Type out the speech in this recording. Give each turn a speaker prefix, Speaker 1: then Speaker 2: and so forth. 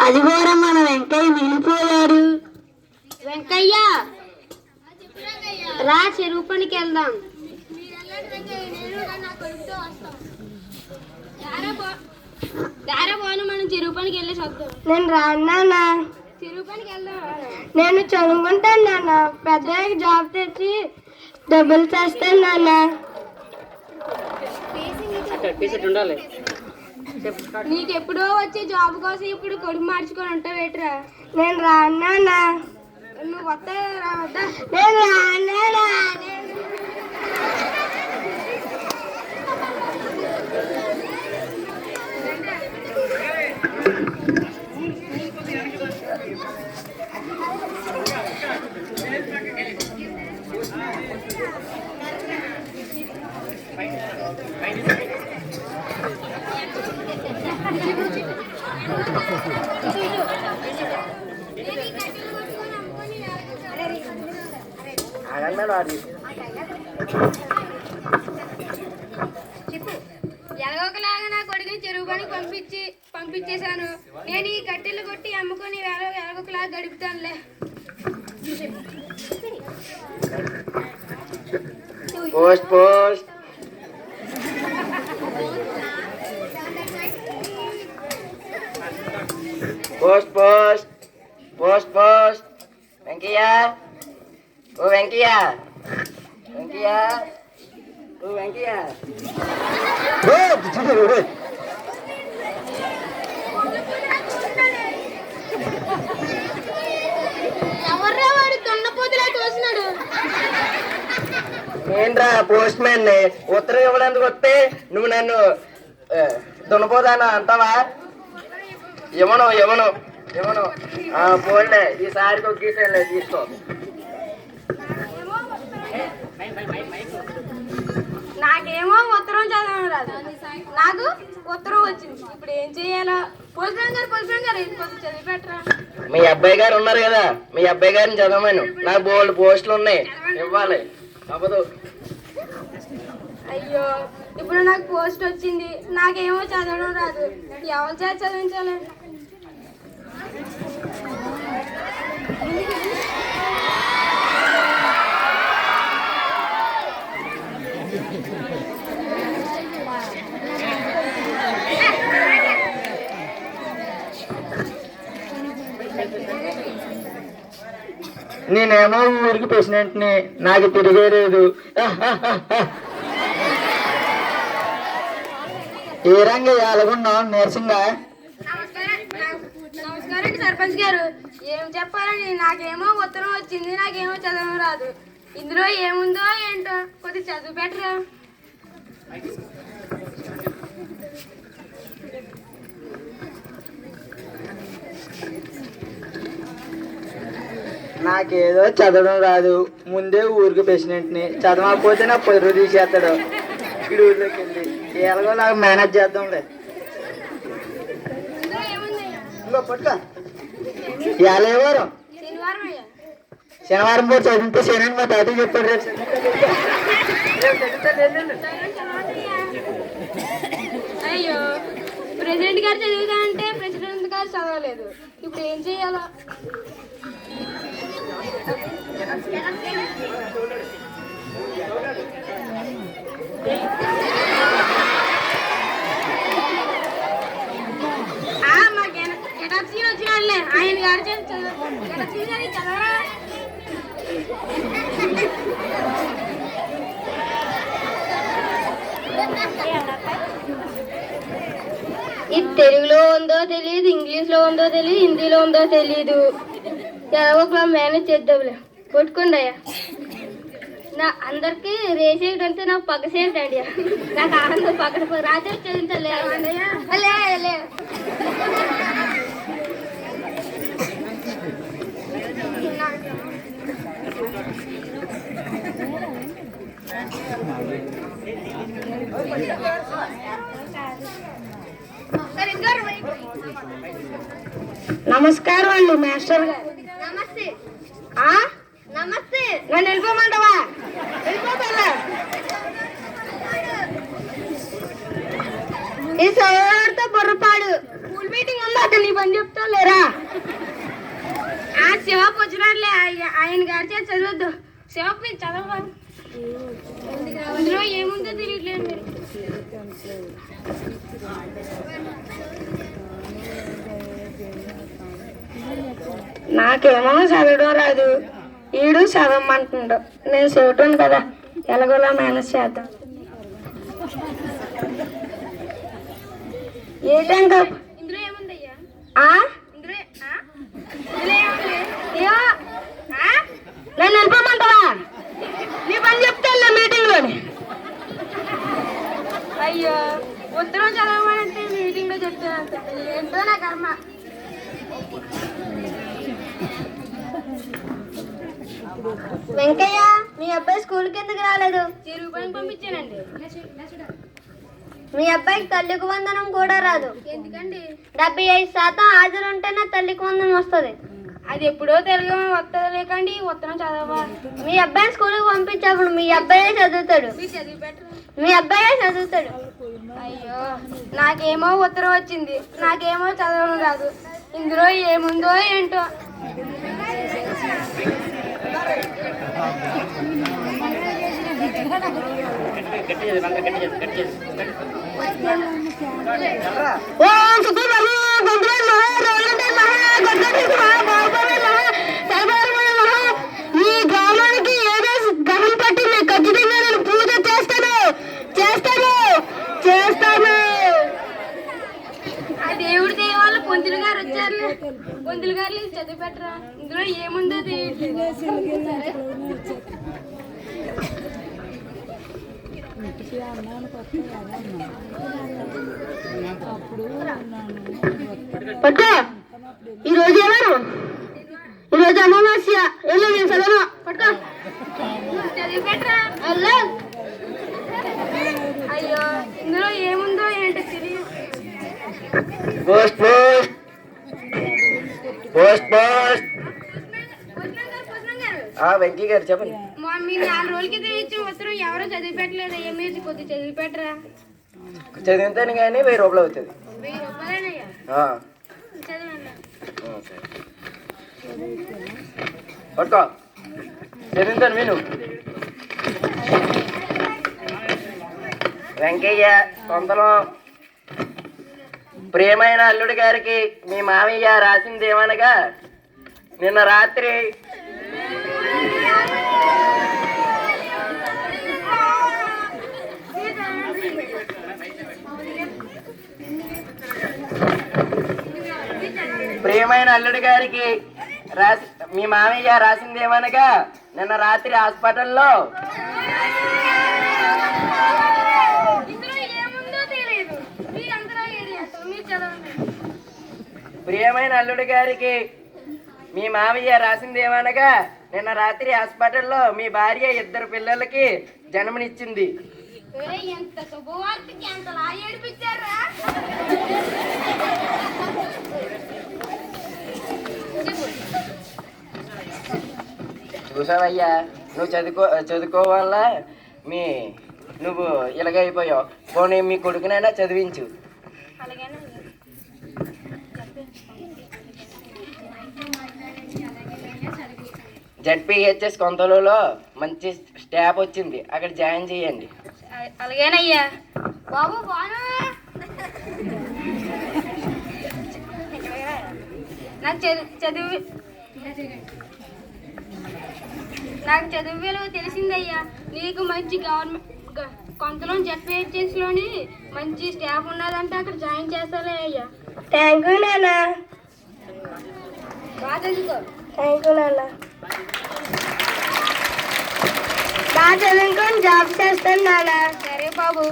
Speaker 1: అదిగోరా మన వెంకయ్య మిగిలిపోయాడు.
Speaker 2: వెంకయ్య రా, చెరువు పనికి వెళ్దాం. పోను, మనం చెరువు పనికి వెళ్ళి చదువు.
Speaker 1: నేను రాన్నా.
Speaker 2: చెరువు పనికి వెళ్దాం.
Speaker 1: నేను చదువుకుంటాను నాన్న. పెద్ద జాబ్ తెచ్చి డబ్బులు చేస్తాను నాన్న.
Speaker 2: నీకెప్పుడో వచ్చే జాబ్ కోసం ఇప్పుడు కొడుకు మార్చుకొని ఉంటావేట్రా?
Speaker 1: నేను రాన్నా.
Speaker 2: నువ్వు వస్తా రావద్దా?
Speaker 1: నేను రాన్నా.
Speaker 2: ఎలాగోకలాగా నా కొడుకుని చెరువు పనికి పంపించేశాను. నేను ఈ కట్టెలు కొట్టి అమ్ముకొని ఎలాగోకలాగా గడుపుతానులే.
Speaker 3: Post post post post post post Venkayya, ఓ వెంకయ్య, వెంకయ్య, ఓ వెంకయ్య.
Speaker 2: ఎవర్రా వాడు దున్నపోతులా తోసినాడు?
Speaker 3: ఏంట్రా పోస్ట్ మ్యాన్, ఉత్తరం ఇవ్వడానికి వస్తే నువ్వు నన్ను దున్నపోదాను అంటావా? ఇవ్వను ఇవ్వను ఇవ్వను. పోన్లే, ఈసారికి ఒకేసారి తీసుకో.
Speaker 2: నాకేమో ఉత్తరం చదవడం రాదు, నాకు ఉత్తరం వచ్చింది. ఇప్పుడు ఏం చెయ్యాలో? పోలీసు గారు కొంచెం చదివి పెట్టరా.
Speaker 3: మీ అబ్బాయి గారు ఉన్నారు కదా, మీ అబ్బాయి గారిని చదవమను. నాకు బోల్డ్ పోస్టులు ఉన్నాయి, ఇవ్వాలి. అవ్వదు.
Speaker 2: అయ్యో, ఇప్పుడు నాకు పోస్ట్ వచ్చింది, నాకేమో చదవడం రాదు. ఎవరి చేత చదివించాలి?
Speaker 3: నేనేమో ఊరికి ప్రెసిడెంట్ని, నాకు తిరిగేలేదు. ఏ రంగు ఎలాగున్నావు నీరసంగా?
Speaker 2: నమస్కారం సర్పంచ్ గారు. ఏం చెప్పాలని? నాకేమో ఉత్తరం వచ్చింది, నాకేమో చదవడం రాదు. ఇందులో ఏముందో ఏంటో కొద్దిగా చదువు పెట్టరా.
Speaker 3: నాకేదో చదవడం రాదు, ముందే ఊరికి ప్రెసిడెంట్ని, చదవకపోతే నా పొరుగు తీసేస్తాడు. ఇక్కడ ఊర్లోకి వెళ్ళి ఎలాగో నాకు మేనేజ్ చేద్దాంలే.
Speaker 2: ఇందులో ఏముంది?
Speaker 3: ఇంకో పట్టుకో. ఇవాళ ఏ వారం?
Speaker 2: శనివారం అయ్యా.
Speaker 3: శనివారం పూట చదివితే శని మా తాతయ్య చెప్పాడు. రేపు
Speaker 2: అయ్యో, ప్రెసిడెంట్ గారు చదువుతా అంటే ప్రెసిడెంట్ గారు చదవలేదు. ఇప్పుడు ఏం చెయ్యాలో? మా గెటప్సీన్ వచ్చినాడులే, ఆయన గారు చదవరా. ఇది తెలుగులో ఉందో తెలియదు, ఇంగ్లీష్లో ఉందో తెలియదు, హిందీలో ఉందో తెలియదు. ఎలాగో ఒకలా మేనేజ్ చేద్దాంలే. కొట్టుకోండి అయ్యా. నా అందరికి రేసేయడం అంటే నాకు పక్కసేటండి. నాకు ఆనందం పక్కన రాత్రి చదివించాలి.
Speaker 1: నమస్కారం అండి మాస్టర్ గారు.
Speaker 2: నమస్తే.
Speaker 1: నమస్తే. నన్ను వెళ్ళిపోమంటావా? వెళ్ళిపోతా. ఈ సోదరుడితో బుర్రపాడు స్కూల్ మీటింగ్ ఉందా అతను నీ పని చెప్తా లేరా
Speaker 2: ఆ శివకు వచ్చినట్లే ఆయన గారి చేతి చదవద్దు శివకు మీరు చదవాలి అందులో ఏముందో తెలియట్లేదు మీరు
Speaker 1: నాకేమో చదవడం రాదు ఈడు చదవమంటుండు నేను చూడటం కదా ఎలాగోలా మేనేజ్ చేద్దాం ఏంటంటే
Speaker 2: ఇందులో ఏముందయ్యా ఇందులో
Speaker 1: నన్ను వెళ్ళిపోమంటావా నీ పని చెప్తా మీటింగ్ లోని
Speaker 2: అయ్యో ఉత్తరం చదవమంటే మీటింగ్ లో చెప్తాను ఏంటో నా కర్మ
Speaker 1: వెంకయ్య మీ అబ్బాయి స్కూల్కి ఎందుకు రాలేదు
Speaker 2: చెరువు పనికి పంపించానండి
Speaker 1: మీ అబ్బాయికి తల్లికి వందనం కూడా రాదు
Speaker 2: ఎందుకండి
Speaker 1: 75% హాజరు ఉంటేనే తల్లికి వందనం వస్తుంది
Speaker 2: అది ఎప్పుడో తెలుగు వస్తుంది లేకండి ఉత్తరం చదవా
Speaker 1: మీ అబ్బాయిని స్కూల్కి పంపించినప్పుడు మీ అబ్బాయే చదువుతాడు
Speaker 2: మీరు చదివి పెట్టరు
Speaker 1: మీ అబ్బాయే చదువుతాడు
Speaker 2: అయ్యో నాకేమో ఉత్తరం వచ్చింది నాకేమో చదవడం రాదు ఇందులో ఏముందో ఏంటో
Speaker 1: ఈ గ్రామానికి ఏదో గ్రహం పట్టింది ఖచ్చితంగా నేను పూజ చేస్తాను చేస్తాను చేస్తాను
Speaker 2: ఆ దేవుడి దేవాళ్ళు పొంతులు గారు వచ్చారు పొంతులు గారు చదివి పెట్టరా ఇందులో ఏముందో తెలియట్లేదు
Speaker 1: పట్టుకో ఈరోజు ఏమను ఈరోజు అమావాస్య వెళ్ళు నేను చదవను పట్టుకో
Speaker 2: చదివి పెట్టరా అయ్యో ఇందులో ఏముందో ఏంటో తెలియదు
Speaker 3: post post post post Venky గారు చెప్పండి
Speaker 2: మీరు 4 రోజుల క్రితం ఇచ్చిన ఉత్తరం ఎవరో చదివి పెట్టలేదు మీరు కొద్దిగా చదివి పెట్టరా
Speaker 3: చదివితేనే కానీ 1000 రూపాయలు అవుతుంది
Speaker 2: 1000 రూపాయలేనయ్యా చదివండి
Speaker 3: పట్టుకో చదివితాను విను వెంకయ్య కొంతలో ప్రియమైన అల్లుడి గారికి మీ మామయ్య రాసింది ఏమనగా నిన్న రాత్రి ప్రియమైన అల్లుడి గారికి మీ మామయ్య రాసింది ఏమనగా నిన్న రాత్రి హాస్పిటల్లో ప్రియమైన అల్లుడి గారికి మీ మామయ్య రాసింది ఏమనగా నిన్న రాత్రి హాస్పిటల్లో మీ భార్య 2 పిల్లలకి జన్మనిచ్చింది
Speaker 2: ఎంత శుభవార్తకి ఎంతలా ఏడిపించారా
Speaker 3: చూసావయ్యా నువ్వు చదువుకోవాల నువ్వు ఇలాగైపోయావు పోనీ మీ కొడుకునైనా చదివించు
Speaker 2: అలాగేనా
Speaker 3: జడ్పీహెచ్ఎస్ కొంతలో మంచి స్టాఫ్ వచ్చింది అక్కడ జాయిన్ చేయండి
Speaker 2: అలాగేనయ్యా బాబు బాను నాకు చదువు విలువ తెలిసిందయ్యా నీకు మంచి గవర్నమెంట్ కొంతలో జడ్పీహెచ్ఎస్లోని మంచి స్టాఫ్ ఉన్నదంటే అక్కడ జాయిన్ చేస్తాలే అయ్యా
Speaker 1: థ్యాంక్ యూ నాన్న
Speaker 2: బాగా చదువుకో
Speaker 1: థ్యాంక్ యూ నాన్న బాగా చదువుకొని జాబ్ చేస్తాను నాన్న
Speaker 2: సరే బాబు